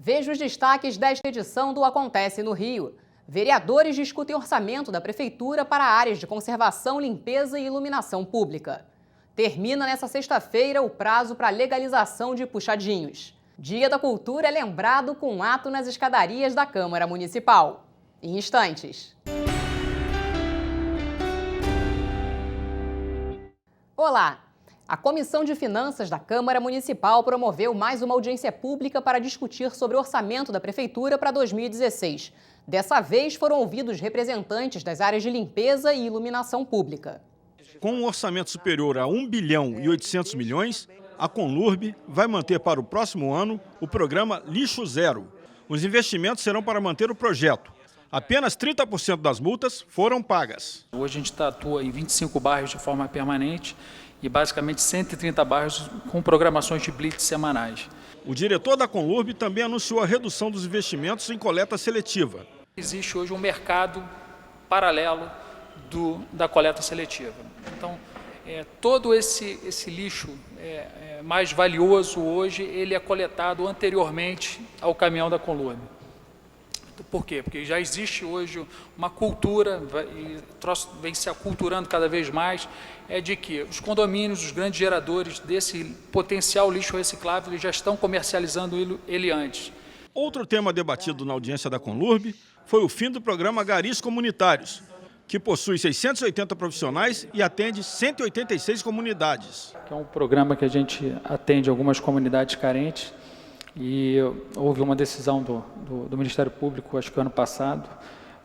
Veja os destaques desta edição do Acontece no Rio. Vereadores discutem orçamento da Prefeitura para áreas de conservação, limpeza e iluminação pública. Termina nesta sexta-feira o prazo para a legalização de puxadinhos. Dia da Cultura é lembrado com um ato nas escadarias da Câmara Municipal. Em instantes. Olá! A Comissão de Finanças da Câmara Municipal promoveu mais uma audiência pública para discutir sobre o orçamento da Prefeitura para 2016. Dessa vez foram ouvidos representantes das áreas de limpeza e iluminação pública. Com um orçamento superior a 1 bilhão e 800 milhões, a Conlurb vai manter para o próximo ano o programa Lixo Zero. Os investimentos serão para manter o projeto. Apenas 30% das multas foram pagas. Hoje a gente atua em 25 bairros de forma permanente e basicamente 130 bairros com programações de blitz semanais. O diretor da Conlurb também anunciou a redução dos investimentos em coleta seletiva. Existe hoje um mercado paralelo da coleta seletiva. Então, todo esse lixo mais valioso hoje, ele é coletado anteriormente ao caminhão da Conlurb. Por quê? Porque já existe hoje uma cultura, e o troço vem se aculturando cada vez mais, de que os condomínios, os grandes geradores desse potencial lixo reciclável, eles já estão comercializando ele antes. Outro tema debatido na audiência da Conlurb foi o fim do programa Garis Comunitários, que possui 680 profissionais e atende 186 comunidades. É um programa que a gente atende algumas comunidades carentes. E houve uma decisão do Ministério Público, acho que ano passado,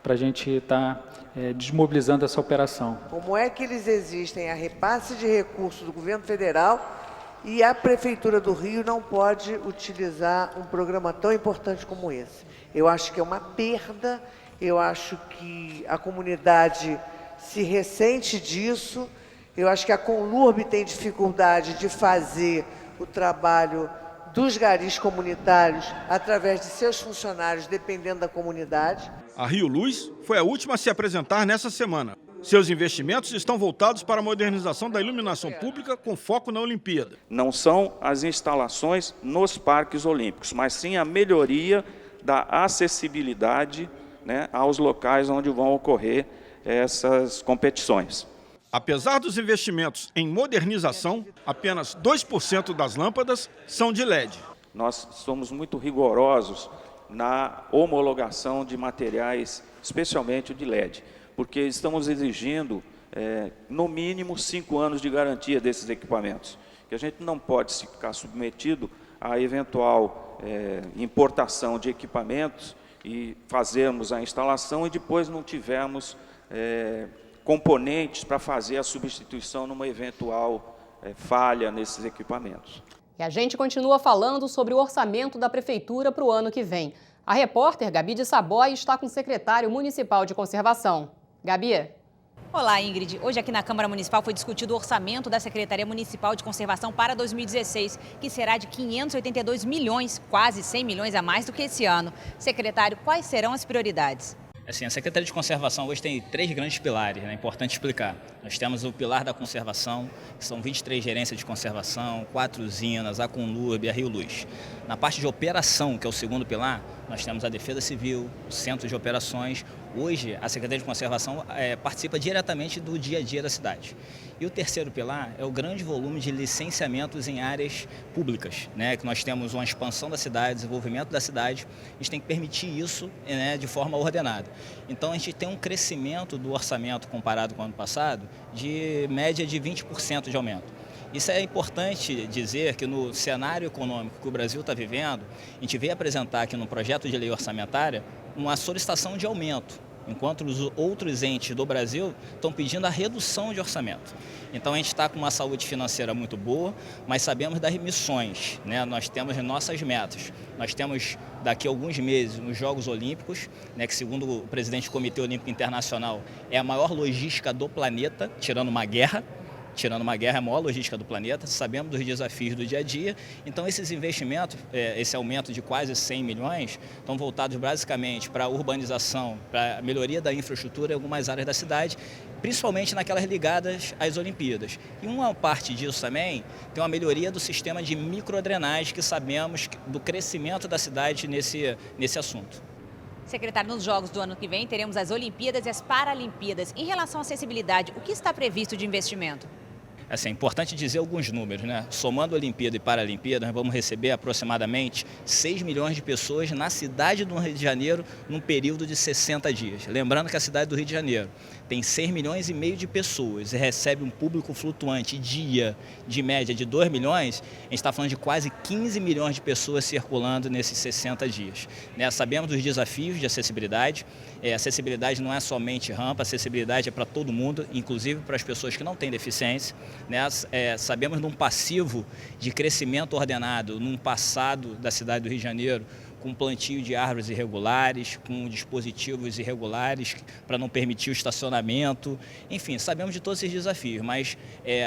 para a gente estar desmobilizando essa operação. Como é que eles existem a repasse de recursos do governo federal e a Prefeitura do Rio não pode utilizar um programa tão importante como esse? Eu acho que é uma perda, eu acho que a comunidade se ressente disso, eu acho que a Conlurb tem dificuldade de fazer o trabalho dos garis comunitários através de seus funcionários, dependendo da comunidade. A Rio Luz foi a última a se apresentar nessa semana. Seus investimentos estão voltados para a modernização da iluminação pública com foco na Olimpíada. Não são as instalações nos parques olímpicos, mas sim a melhoria da acessibilidade, aos locais onde vão ocorrer essas competições. Apesar dos investimentos em modernização, apenas 2% das lâmpadas são de LED. Nós somos muito rigorosos na homologação de materiais, especialmente de LED, porque estamos exigindo, no mínimo, 5 anos de garantia desses equipamentos, que a gente não pode ficar submetido a eventual importação de equipamentos e fazermos a instalação e depois não tivermos componentes para fazer a substituição numa eventual falha nesses equipamentos. E a gente continua falando sobre o orçamento da Prefeitura para o ano que vem. A repórter Gabi de Saboy está com o secretário municipal de conservação. Gabi. Olá, Ingrid. Hoje aqui na Câmara Municipal foi discutido o orçamento da Secretaria Municipal de Conservação para 2016, que será de 582 milhões, quase 100 milhões a mais do que esse ano. Secretário, quais serão as prioridades? Assim, a Secretaria de Conservação hoje tem 3 grandes pilares, é importante explicar. Nós temos o pilar da conservação, que são 23 gerências de conservação, 4 usinas, a Conlurb e a Rio Luz. Na parte de operação, que é o segundo pilar, nós temos a Defesa Civil, o Centro de Operações. Hoje, a Secretaria de Conservação participa diretamente do dia a dia da cidade. E o terceiro pilar é o grande volume de licenciamentos em áreas públicas, que nós temos uma expansão da cidade, desenvolvimento da cidade, a gente tem que permitir isso de forma ordenada. Então, a gente tem um crescimento do orçamento comparado com o ano passado de média de 20% de aumento. Isso é importante dizer que no cenário econômico que o Brasil está vivendo, a gente veio apresentar aqui no projeto de lei orçamentária uma solicitação de aumento, enquanto os outros entes do Brasil estão pedindo a redução de orçamento. Então a gente está com uma saúde financeira muito boa, mas sabemos das missões, Nós temos nossas metas. Nós temos daqui a alguns meses os Jogos Olímpicos, que segundo o presidente do Comitê Olímpico Internacional é a maior logística do planeta, tirando uma guerra. tirando uma guerra, é a maior logística do planeta, sabemos dos desafios do dia a dia, então esses investimentos, esse aumento de quase 100 milhões, estão voltados basicamente para a urbanização, para a melhoria da infraestrutura em algumas áreas da cidade, principalmente naquelas ligadas às Olimpíadas. E uma parte disso também tem uma melhoria do sistema de microdrenagem, que sabemos do crescimento da cidade nesse assunto. Secretário, nos Jogos do ano que vem teremos as Olimpíadas e as Paralimpíadas. Em relação à acessibilidade, o que está previsto de investimento? Assim, é importante dizer alguns números, né? Somando Olimpíada e Paralimpíada, nós vamos receber aproximadamente 6 milhões de pessoas na cidade do Rio de Janeiro num período de 60 dias. Lembrando que a cidade do Rio de Janeiro tem 6 milhões e meio de pessoas e recebe um público flutuante dia de média de 2 milhões, a gente está falando de quase 15 milhões de pessoas circulando nesses 60 dias. Né? Sabemos dos desafios de acessibilidade. Acessibilidade não é somente rampa, acessibilidade é para todo mundo, inclusive para as pessoas que não têm deficiência. Né? Sabemos de um passivo de crescimento ordenado num passado da cidade do Rio de Janeiro, com plantio de árvores irregulares, com dispositivos irregulares para não permitir o estacionamento. Enfim, sabemos de todos esses desafios, mas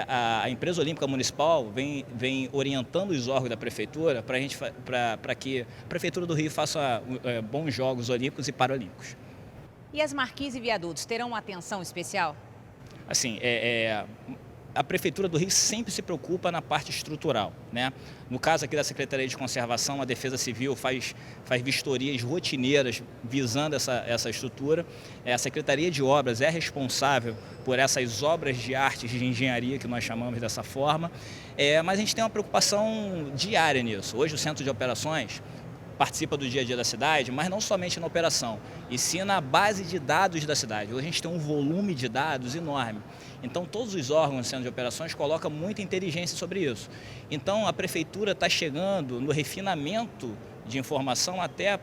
a empresa olímpica municipal vem orientando os órgãos da prefeitura para que a prefeitura do Rio faça bons Jogos Olímpicos e Paralímpicos. E as marquises e viadutos terão uma atenção especial? Assim, a Prefeitura do Rio sempre se preocupa na parte estrutural, né? No caso aqui da Secretaria de Conservação, a Defesa Civil faz vistorias rotineiras visando essa estrutura. A Secretaria de Obras é responsável por essas obras de artes de engenharia, que nós chamamos dessa forma, mas a gente tem uma preocupação diária nisso. Hoje o Centro de Operações participa do dia a dia da cidade, mas não somente na operação, e sim na base de dados da cidade. Hoje a gente tem um volume de dados enorme. Então todos os órgãos do Centro de Operações colocam muita inteligência sobre isso. Então a Prefeitura está chegando no refinamento de informação até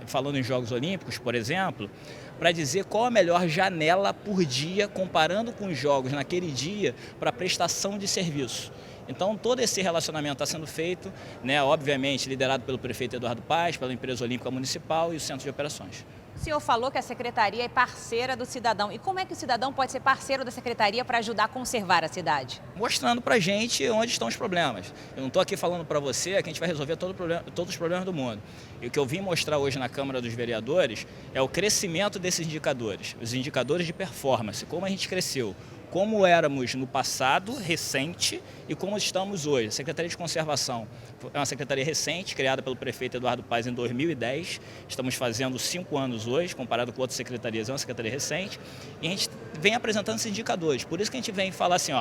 falando em Jogos Olímpicos, por exemplo, para dizer qual a melhor janela por dia, comparando com os jogos naquele dia, para prestação de serviço. Então, todo esse relacionamento está sendo feito, né, obviamente, liderado pelo prefeito Eduardo Paes, pela empresa olímpica municipal e o Centro de Operações. O senhor falou que a secretaria é parceira do cidadão. E como é que o cidadão pode ser parceiro da secretaria para ajudar a conservar a cidade? Mostrando para a gente onde estão os problemas. Eu não estou aqui falando para você que a gente vai resolver todos os problemas do mundo. E o que eu vim mostrar hoje na Câmara dos Vereadores é o crescimento desses indicadores, os indicadores de performance, como a gente cresceu, como éramos no passado, recente, e como estamos hoje. A Secretaria de Conservação é uma secretaria recente, criada pelo prefeito Eduardo Paes em 2010. Estamos fazendo 5 anos hoje, comparado com outras secretarias, é uma secretaria recente. E a gente vem apresentando esses indicadores. Por isso que a gente vem falar assim,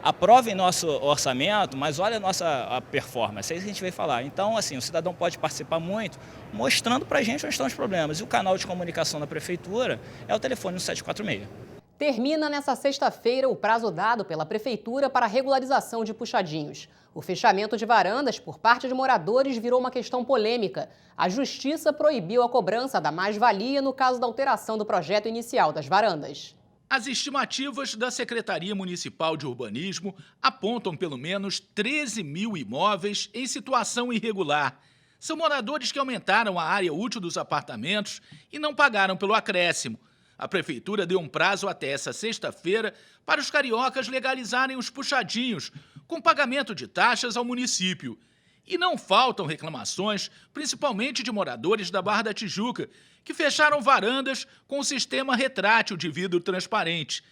aprovem nosso orçamento, mas olha a performance. É isso que a gente veio falar. Então, assim, o cidadão pode participar muito, mostrando para a gente onde estão os problemas. E o canal de comunicação da prefeitura é o telefone 1746. Termina nesta sexta-feira o prazo dado pela Prefeitura para a regularização de puxadinhos. O fechamento de varandas por parte de moradores virou uma questão polêmica. A Justiça proibiu a cobrança da mais-valia no caso da alteração do projeto inicial das varandas. As estimativas da Secretaria Municipal de Urbanismo apontam pelo menos 13 mil imóveis em situação irregular. São moradores que aumentaram a área útil dos apartamentos e não pagaram pelo acréscimo. A Prefeitura deu um prazo até essa sexta-feira para os cariocas legalizarem os puxadinhos, com pagamento de taxas ao município. E não faltam reclamações, principalmente de moradores da Barra da Tijuca, que fecharam varandas com o sistema retrátil de vidro transparente.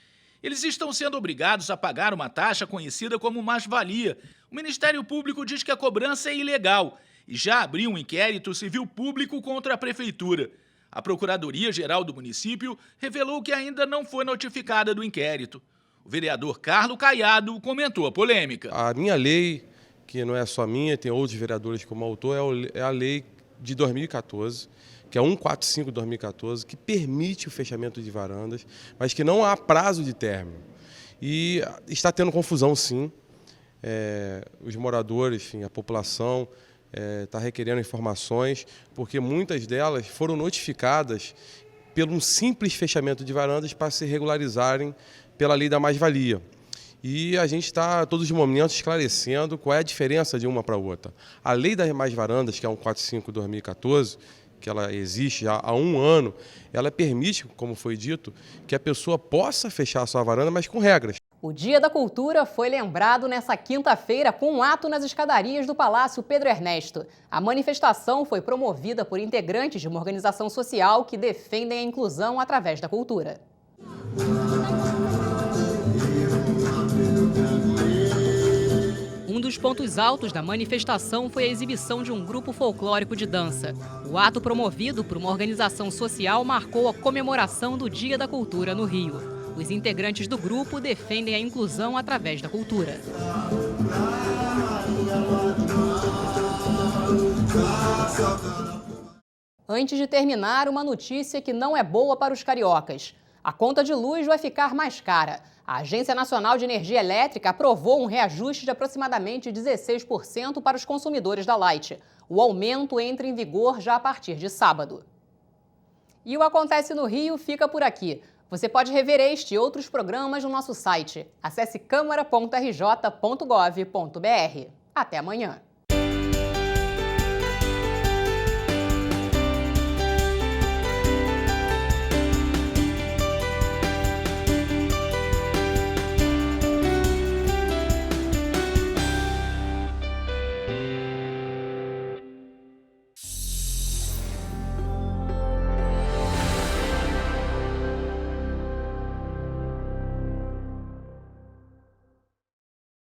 Eles estão sendo obrigados a pagar uma taxa conhecida como mais-valia. O Ministério Público diz que a cobrança é ilegal e já abriu um inquérito civil público contra a Prefeitura. A Procuradoria-Geral do município revelou que ainda não foi notificada do inquérito. O vereador Carlos Caiado comentou a polêmica. A minha lei, que não é só minha, tem outros vereadores como autor, é a lei de 2014, que é 145 de 2014, que permite o fechamento de varandas, mas que não há prazo de término. E está tendo confusão, sim. Os moradores, enfim, a população está requerendo informações, porque muitas delas foram notificadas pelo um simples fechamento de varandas para se regularizarem pela lei da mais-valia. E a gente está, a todos os momentos, esclarecendo qual é a diferença de uma para a outra. A lei das mais-varandas, que é 145 de 2014, que ela existe já há 1 ano, ela permite, como foi dito, que a pessoa possa fechar a sua varanda, mas com regras. O Dia da Cultura foi lembrado nesta quinta-feira com um ato nas escadarias do Palácio Pedro Ernesto. A manifestação foi promovida por integrantes de uma organização social que defendem a inclusão através da cultura. Um dos pontos altos da manifestação foi a exibição de um grupo folclórico de dança. O ato promovido por uma organização social marcou a comemoração do Dia da Cultura no Rio. Os integrantes do grupo defendem a inclusão através da cultura. Antes de terminar, uma notícia que não é boa para os cariocas. A conta de luz vai ficar mais cara. A Agência Nacional de Energia Elétrica aprovou um reajuste de aproximadamente 16% para os consumidores da Light. O aumento entra em vigor já a partir de sábado. E o Acontece no Rio fica por aqui. Você pode rever este e outros programas no nosso site. Acesse câmara.rj.gov.br. Até amanhã.